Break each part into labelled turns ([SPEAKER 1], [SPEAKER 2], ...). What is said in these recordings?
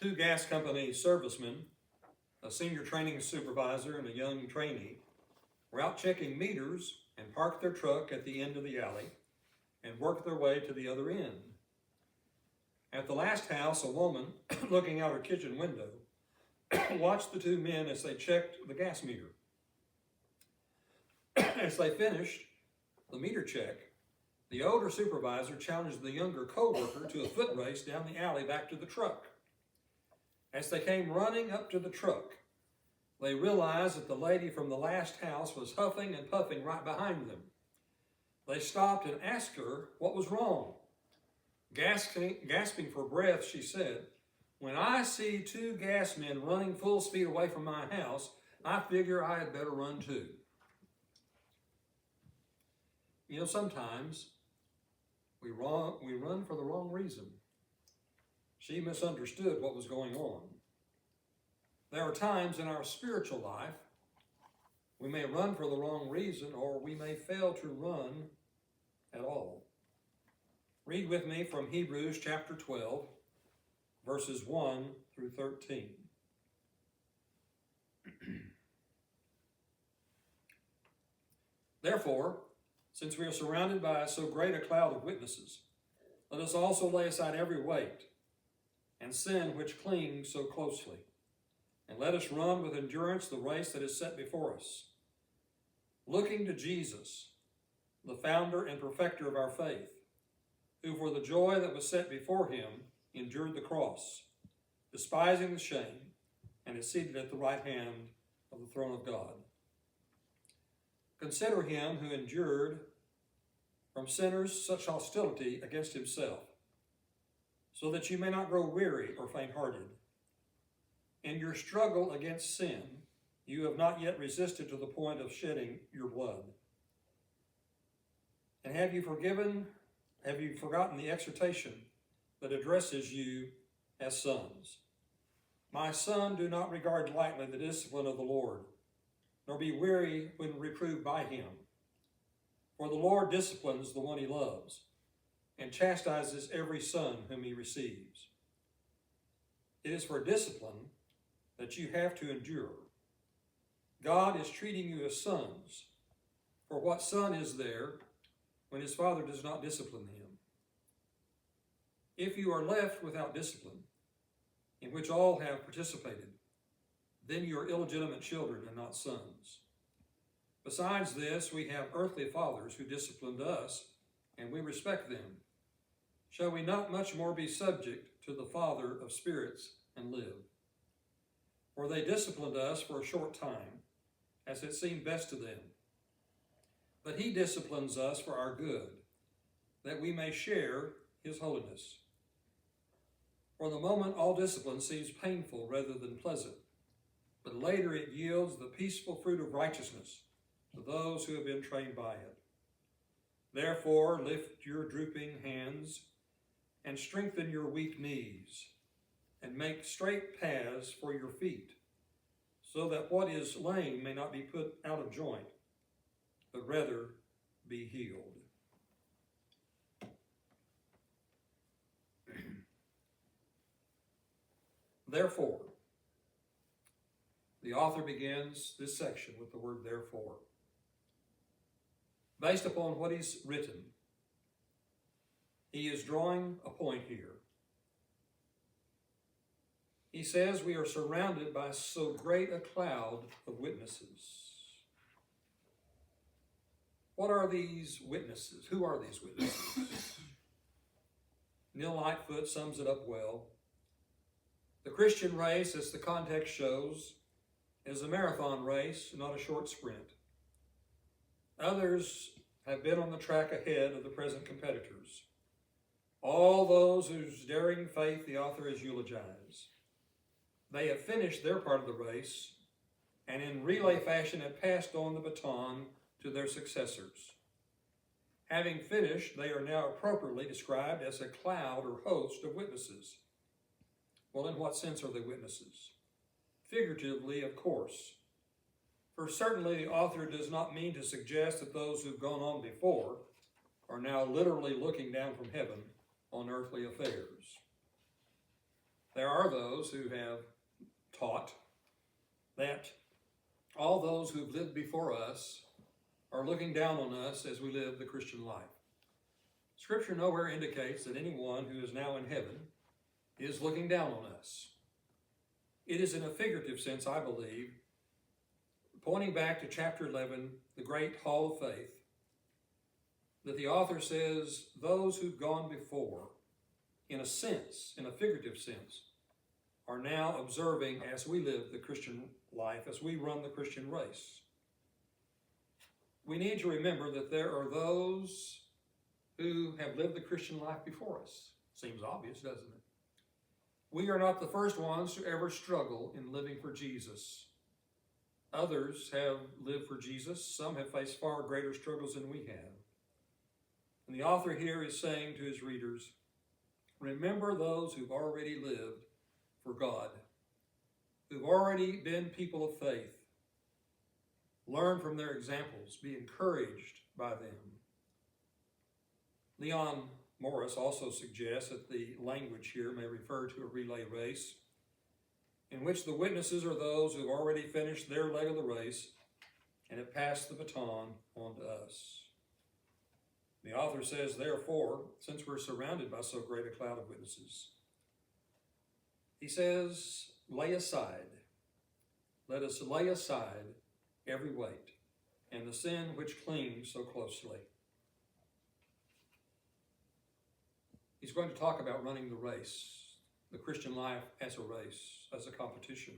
[SPEAKER 1] Two gas company servicemen, a senior training supervisor and a young trainee, were out checking meters and parked their truck at the end of the alley and worked their way to the other end. At the last house, a woman, looking out her kitchen window, watched the two men as they checked the gas meter. As they finished the meter check, the older supervisor challenged the younger co-worker to a foot race down the alley back to the truck. As they came running up to the truck, they realized that the lady from the last house was huffing and puffing right behind them. They stopped and asked her what was wrong. Gasping for breath, she said, "When I see two gas men running full speed away from my house, I figure I had better run too." You know, sometimes we run for the wrong reason. She misunderstood what was going on. There are times in our spiritual life we may run for the wrong reason, or we may fail to run at all. Read with me from Hebrews chapter 12, verses 1 through 13. Therefore, since we are surrounded by so great a cloud of witnesses, let us also lay aside every weight and sin which clings so closely, and let us run with endurance the race that is set before us, looking to Jesus, the founder and perfecter of our faith, who for the joy that was set before him endured the cross, despising the shame, and is seated at the right hand of the throne of God. Consider him who endured from sinners such hostility against himself, so that you may not grow weary or faint-hearted. In your struggle against sin, you have not yet resisted to the point of shedding your blood. And have you forgotten the exhortation that addresses you as sons? My son, do not regard lightly the discipline of the Lord, nor be weary when reproved by him. For the Lord disciplines the one he loves, and chastises every son whom he receives. It is for discipline that you have to endure. God is treating you as sons, for what son is there when his father does not discipline him? If you are left without discipline, in which all have participated, then you are illegitimate children and not sons. Besides this, we have earthly fathers who disciplined us, and we respect them. Shall we not much more be subject to the Father of spirits and live? For they disciplined us for a short time, as it seemed best to them. But he disciplines us for our good, that we may share his holiness. For the moment, all discipline seems painful rather than pleasant, but later it yields the peaceful fruit of righteousness to those who have been trained by it. Therefore, lift your drooping hands and strengthen your weak knees, and make straight paths for your feet, so that what is lame may not be put out of joint, but rather be healed. Therefore, the author begins this section with the word therefore. Based upon what he's written, he is drawing a point here. He says we are surrounded by so great a cloud of witnesses. What are these witnesses? Who are these witnesses? Neil Lightfoot sums it up well. The Christian race, as the context shows, is a marathon race, not a short sprint. Others have been on the track ahead of the present competitors. All those whose daring faith the author has eulogized. They have finished their part of the race, and in relay fashion have passed on the baton to their successors. Having finished, they are now appropriately described as a cloud or host of witnesses. Well, in what sense are they witnesses? Figuratively, of course. For certainly the author does not mean to suggest that those who've gone on before are now literally looking down from heaven on earthly affairs. There are those who have taught that all those who've lived before us are looking down on us as we live the Christian life. Scripture nowhere indicates that anyone who is now in heaven is looking down on us. It is in a figurative sense, I believe, pointing back to chapter 11, the great hall of faith, that the author says those who've gone before, in a sense, in a figurative sense, are now observing as we live the Christian life, as we run the Christian race. We need to remember that there are those who have lived the Christian life before us. Seems obvious, doesn't it? We are not the first ones to ever struggle in living for Jesus. Others have lived for Jesus. Some have faced far greater struggles than we have. And the author here is saying to his readers, remember those who've already lived for God, who've already been people of faith. Learn from their examples. Be encouraged by them. Leon Morris also suggests that the language here may refer to a relay race in which the witnesses are those who've already finished their leg of the race and have passed the baton on to us. The author says, therefore, since we're surrounded by so great a cloud of witnesses, he says, let us lay aside every weight and the sin which clings so closely. He's going to talk about running the race, the Christian life as a race, as a competition.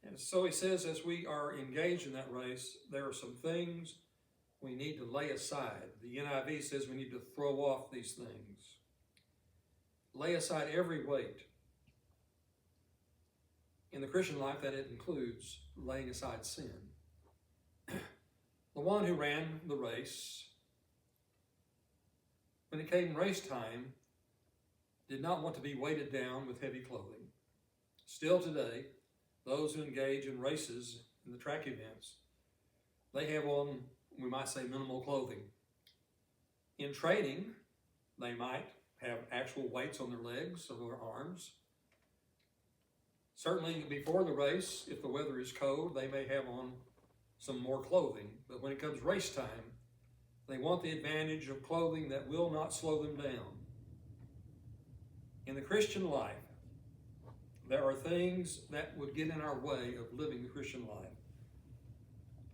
[SPEAKER 1] And so he says, as we are engaged in that race, there are some things we need to lay aside. The NIV says we need to throw off these things. Lay aside every weight. In the Christian life, that it includes laying aside sin. The one who ran the race, when it came race time, did not want to be weighted down with heavy clothing. Still today, those who engage in races, in the track events, they have on, we might say, minimal clothing. In training, they might have actual weights on their legs or their arms. Certainly before the race, if the weather is cold, they may have on some more clothing. But when it comes race time, they want the advantage of clothing that will not slow them down. In the Christian life, there are things that would get in our way of living the Christian life.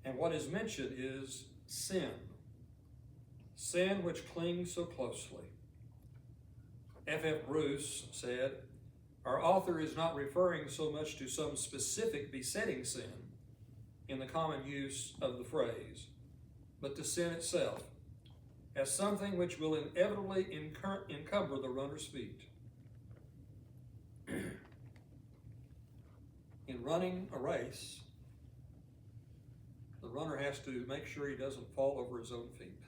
[SPEAKER 1] And what is mentioned is sin. Sin which clings so closely. F.F. Bruce said, our author is not referring so much to some specific besetting sin in the common use of the phrase, but to sin itself, as something which will inevitably encumber the runner's feet. In running a race, the runner has to make sure he doesn't fall over his own feet.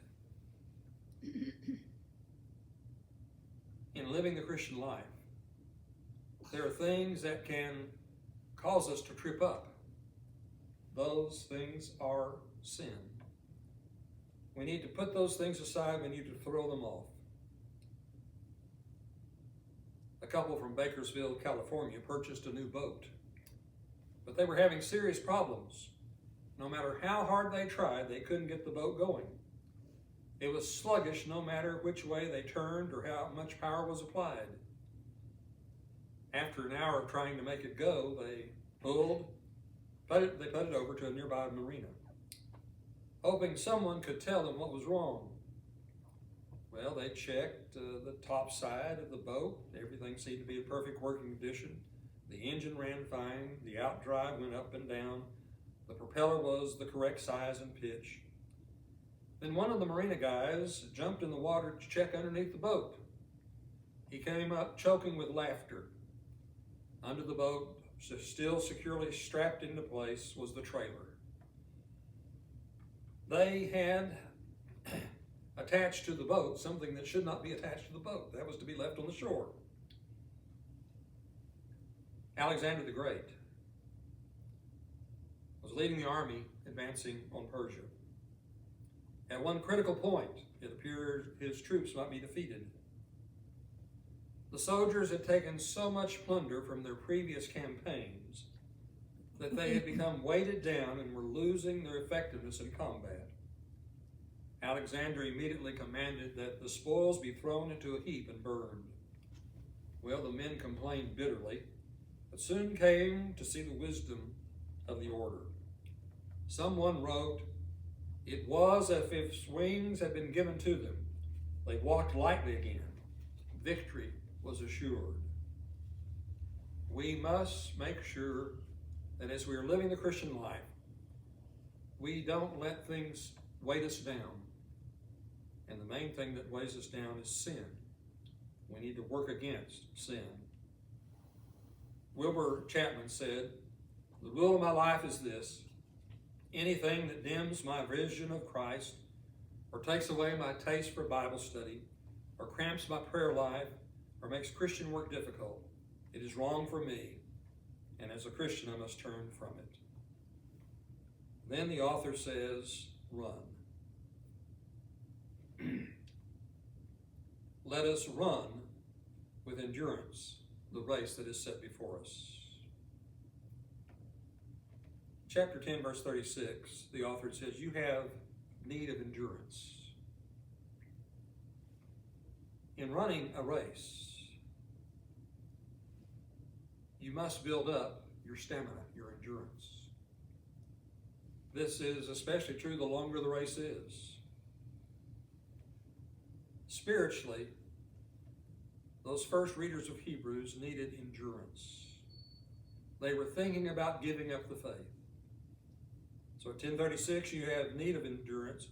[SPEAKER 1] In living the Christian life, there are things that can cause us to trip up. Those things are sin. We need to put those things aside. We need to throw them off. A couple from Bakersfield, California, purchased a new boat, but they were having serious problems. No matter how hard they tried, they couldn't get the boat going. It was sluggish no matter which way they turned or how much power was applied. After an hour of trying to make it go, they put it over to a nearby marina, hoping someone could tell them what was wrong. Well, they checked the top side of the boat. Everything seemed to be in perfect working condition. The engine ran fine. The outdrive went up and down. The propeller was the correct size and pitch. Then one of the marina guys jumped in the water to check underneath the boat. He came up choking with laughter. Under the boat, still securely strapped into place, was the trailer. They had attached to the boat something that should not be attached to the boat. That was to be left on the shore. Alexander the Great was leading the army advancing on Persia. At one critical point, it appeared his troops might be defeated. The soldiers had taken so much plunder from their previous campaigns that they had become weighted down and were losing their effectiveness in combat. Alexander immediately commanded that the spoils be thrown into a heap and burned. Well, the men complained bitterly, but soon came to see the wisdom of the order. Someone wrote, "It was as if wings had been given to them. They walked lightly again. Victory was assured." We must make sure that as we are living the Christian life, we don't let things weight us down. And the main thing that weighs us down is sin. We need to work against sin. Wilbur Chapman said, "The rule of my life is this: anything that dims my vision of Christ, or takes away my taste for Bible study, or cramps my prayer life, or makes Christian work difficult, it is wrong for me, and as a Christian I must turn from it." Then the author says, run. Let us run with endurance the race that is set before us. Chapter 10, verse 36, the author says, you have need of endurance. In running a race, you must build up your stamina, your endurance. This is especially true the longer the race is. Spiritually, those first readers of Hebrews needed endurance. They were thinking about giving up the faith. So at 10:36, you have need of endurance.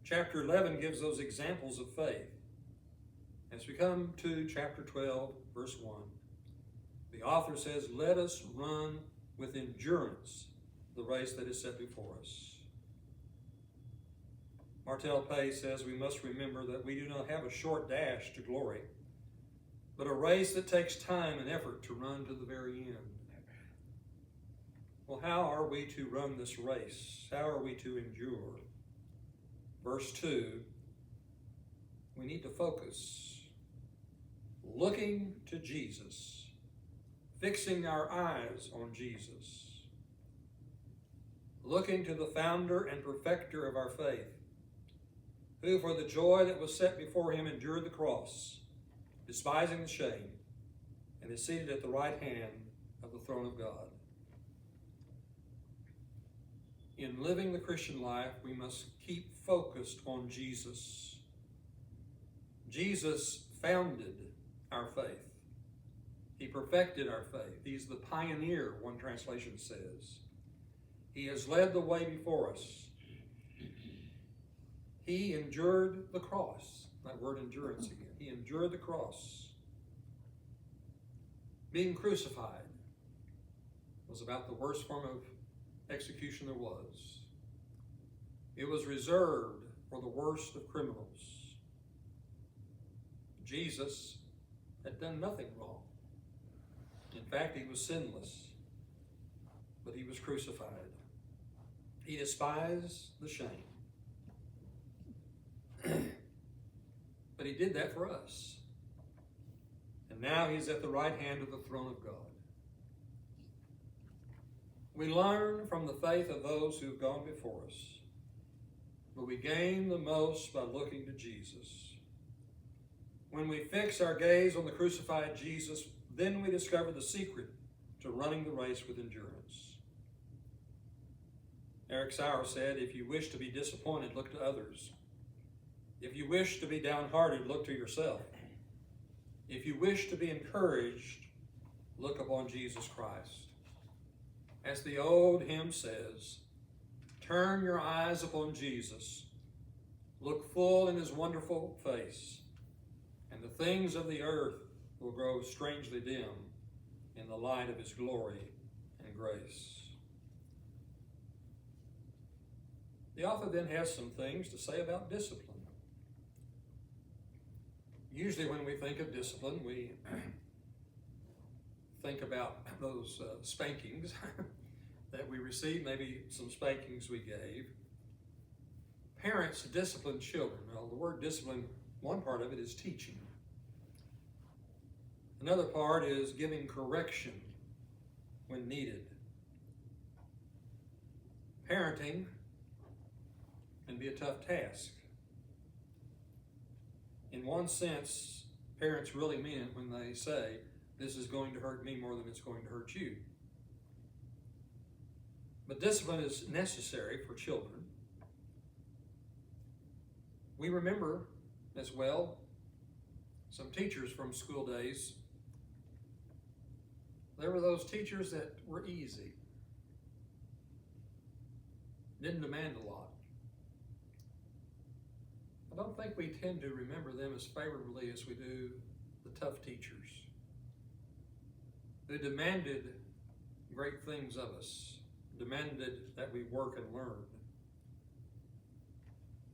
[SPEAKER 1] Chapter 11 gives those examples of faith. As we come to chapter 12, verse 1, the author says, let us run with endurance the race that is set before us. Martel Pay says we must remember that we do not have a short dash to glory, but a race that takes time and effort to run to the very end. Well, how are we to run this race? How are we to endure? Verse 2, we need to focus. Looking to Jesus, fixing our eyes on Jesus, looking to the founder and perfecter of our faith, who for the joy that was set before him endured the cross, despising the shame, and is seated at the right hand of the throne of God. In living the Christian life, we must keep focused on Jesus. Jesus founded our faith. He perfected our faith. He's the pioneer, one translation says. He has led the way before us. He endured the cross. That word endurance again. He endured the cross. Being crucified was about the worst form of execution there was. It was reserved for the worst of criminals. Jesus had done nothing wrong. In fact, he was sinless, but he was crucified. He despised the shame. But he did that for us. And now he's at the right hand of the throne of God. We learn from the faith of those who have gone before us, but we gain the most by looking to Jesus. When we fix our gaze on the crucified Jesus, then we discover the secret to running the race with endurance. Eric Sauer said, if you wish to be disappointed, look to others. If you wish to be downhearted, look to yourself. If you wish to be encouraged, look upon Jesus Christ. As the old hymn says, turn your eyes upon Jesus, look full in his wonderful face, and the things of the earth will grow strangely dim in the light of his glory and grace. The author then has some things to say about discipline. Usually when we think of discipline, we think about those spankings that we received, maybe some spankings we gave. Parents discipline children. Now, the word discipline, one part of it is teaching. Another part is giving correction when needed. Parenting can be a tough task. In one sense, parents really mean it when they say, this is going to hurt me more than it's going to hurt you. But discipline is necessary for children. We remember as well some teachers from school days. There were those teachers that were easy, didn't demand a lot. I don't think we tend to remember them as favorably as we do the tough teachers who demanded great things of us, demanded that we work and learn.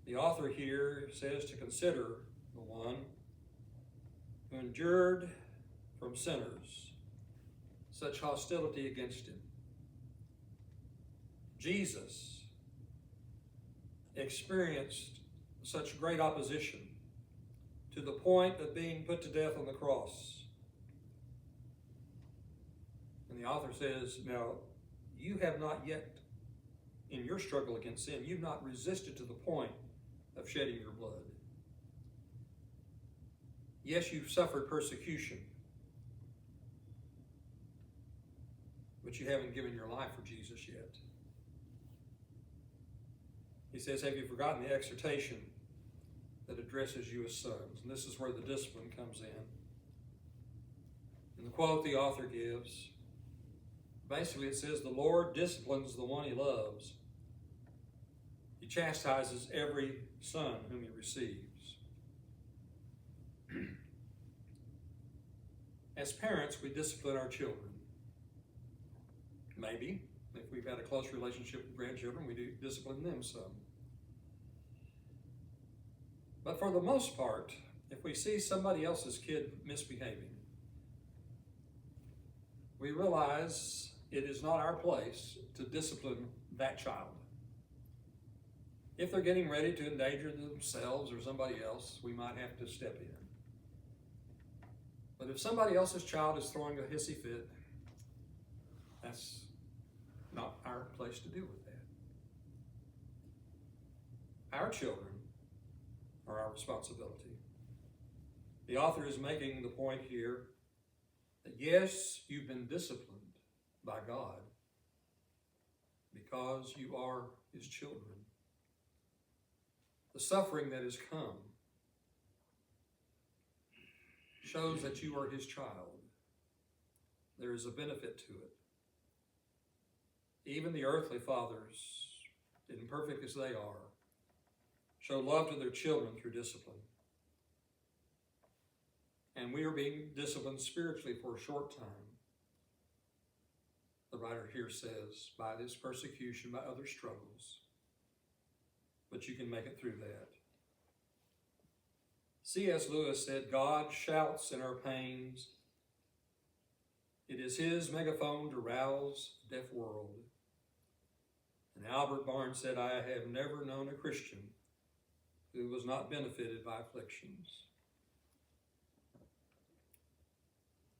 [SPEAKER 1] The author here says to consider the one who endured from sinners such hostility against him. Jesus experienced such great opposition to the point of being put to death on the cross. And the author says, now, you have not yet, in your struggle against sin, you've not resisted to the point of shedding your blood. Yes, you've suffered persecution, but you haven't given your life for Jesus yet. He says, have you forgotten the exhortation that addresses you as sons? And this is where the discipline comes in. In the quote the author gives, basically it says, the Lord disciplines the one he loves. He chastises every son whom he receives. As parents, we discipline our children. Maybe, if we've had a close relationship with grandchildren, we do discipline them some. But for the most part, if we see somebody else's kid misbehaving, we realize it is not our place to discipline that child. If they're getting ready to endanger themselves or somebody else, we might have to step in. But if somebody else's child is throwing a hissy fit, that's not our place to deal with that. Our children are our responsibility. The author is making the point here that yes, you've been disciplined by God because you are his children. The suffering that has come shows that you are his child. There is a benefit to it. Even the earthly fathers, imperfect as they are, show love to their children through discipline. And we are being disciplined spiritually for a short time. The writer here says, by this persecution, by other struggles. But you can make it through that. C.S. Lewis said, God shouts in our pains. It is his megaphone to rouse the deaf world. And Albert Barnes said, I have never known a Christian who was not benefited by afflictions.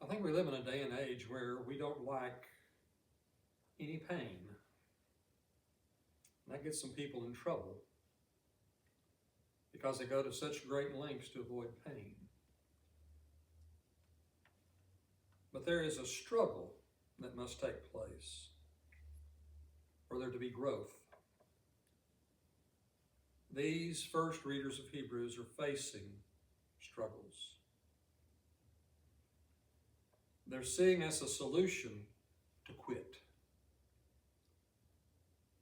[SPEAKER 1] I think we live in a day and age where we don't like any pain. And that gets some people in trouble because they go to such great lengths to avoid pain. But there is a struggle that must take place for there to be growth. These first readers of Hebrews are facing struggles. They're seeing as a solution to quit,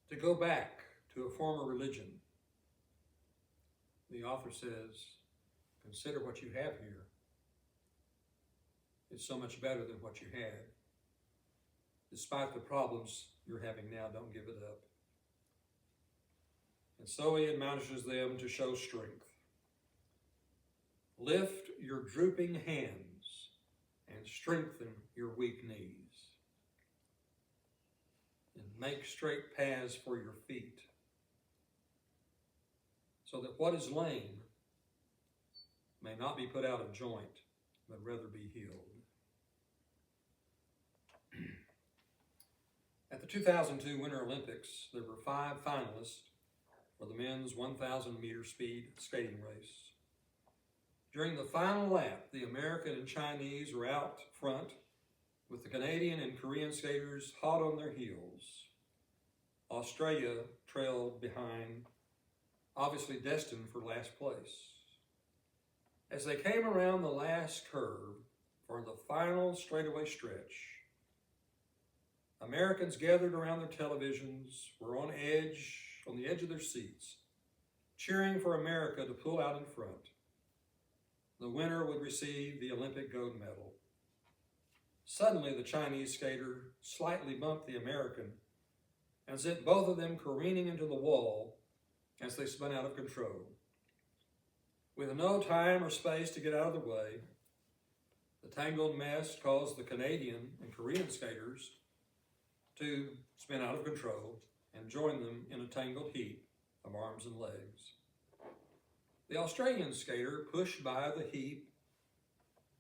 [SPEAKER 1] to go back to a former religion. The author says, consider what you have here. It's so much better than what you had. Despite the problems you're having now, don't give it up. And so he admonishes them to show strength. Lift your drooping hands and strengthen your weak knees. And make straight paths for your feet, so that what is lame may not be put out of joint, but rather be healed. At the 2002 Winter Olympics, there were 5 finalists for the men's 1,000 meter speed skating race. During the final lap, the American and Chinese were out front, with the Canadian and Korean skaters hot on their heels. Australia trailed behind, obviously destined for last place. As they came around the last curve for the final straightaway stretch, Americans gathered around their televisions, were on the edge of their seats, cheering for America to pull out in front. The winner would receive the Olympic gold medal. Suddenly, the Chinese skater slightly bumped the American and sent both of them careening into the wall as they spun out of control. With no time or space to get out of the way, the tangled mess caused the Canadian and Korean skaters to spin out of control and join them in a tangled heap of arms and legs. The Australian skater pushed by the heap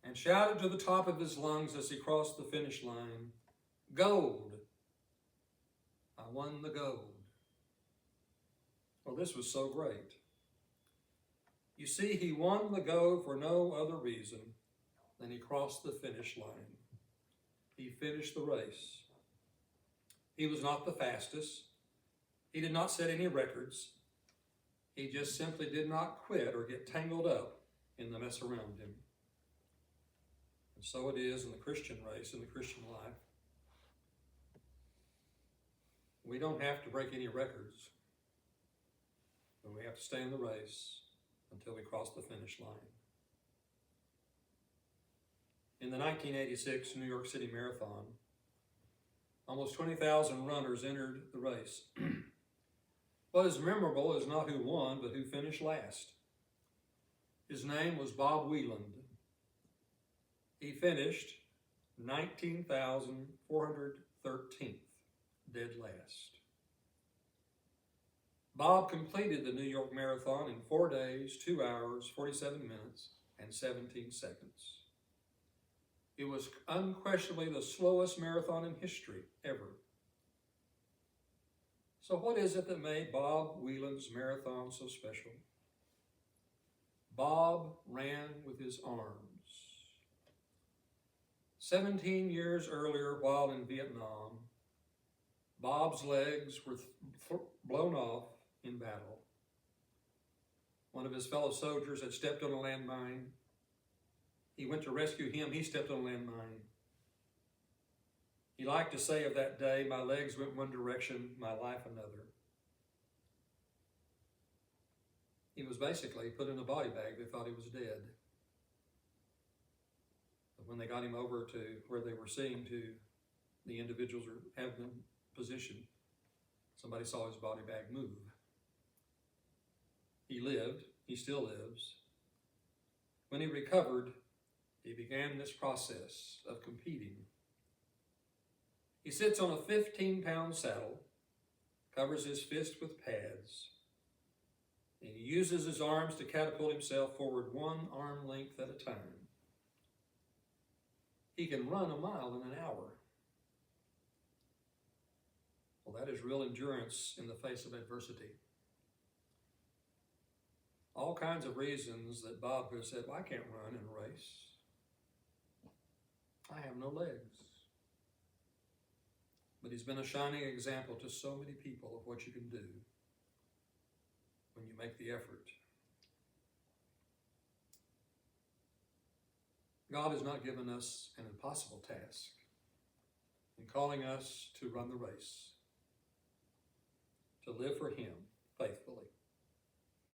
[SPEAKER 1] and shouted to the top of his lungs as he crossed the finish line, "Gold! I won the gold." Well, this was so great. You see, he won the gold for no other reason than he crossed the finish line. He finished the race. He was not the fastest. He did not set any records. He just simply did not quit or get tangled up in the mess around him. And so it is in the Christian race, in the Christian life. We don't have to break any records, but we have to stay in the race until we cross the finish line. In the 1986 New York City Marathon, almost 20,000 runners entered the race. What is memorable is not who won, but who finished last. His name was Bob Wieland. He finished 19,413th, dead last. Bob completed the New York Marathon in 4 days, 2 hours, 47 minutes, and 17 seconds. It was unquestionably the slowest marathon in history ever. So what is it that made Bob Wieland's marathon so special? Bob ran with his arms. 17 years earlier, while in Vietnam, Bob's legs were blown off in battle. One of his fellow soldiers had stepped on a landmine. He went to rescue him. He stepped on a landmine. He liked to say of that day, "My legs went one direction, my life another." He was basically put in a body bag. They thought he was dead. But when they got him over to where they were seeing to the individuals who have been positioned, somebody saw his body bag move. He lived. He still lives. When he recovered, he began this process of competing. He sits on a 15-pound saddle, covers his fist with pads, and he uses his arms to catapult himself forward 1 arm length at a time. He can run a mile in an hour. Well, that is real endurance in the face of adversity. All kinds of reasons that Bob could have said, "Well, I can't run in a race. I have no legs." But he's been a shining example to so many people of what you can do when you make the effort. God has not given us an impossible task in calling us to run the race, to live for Him faithfully.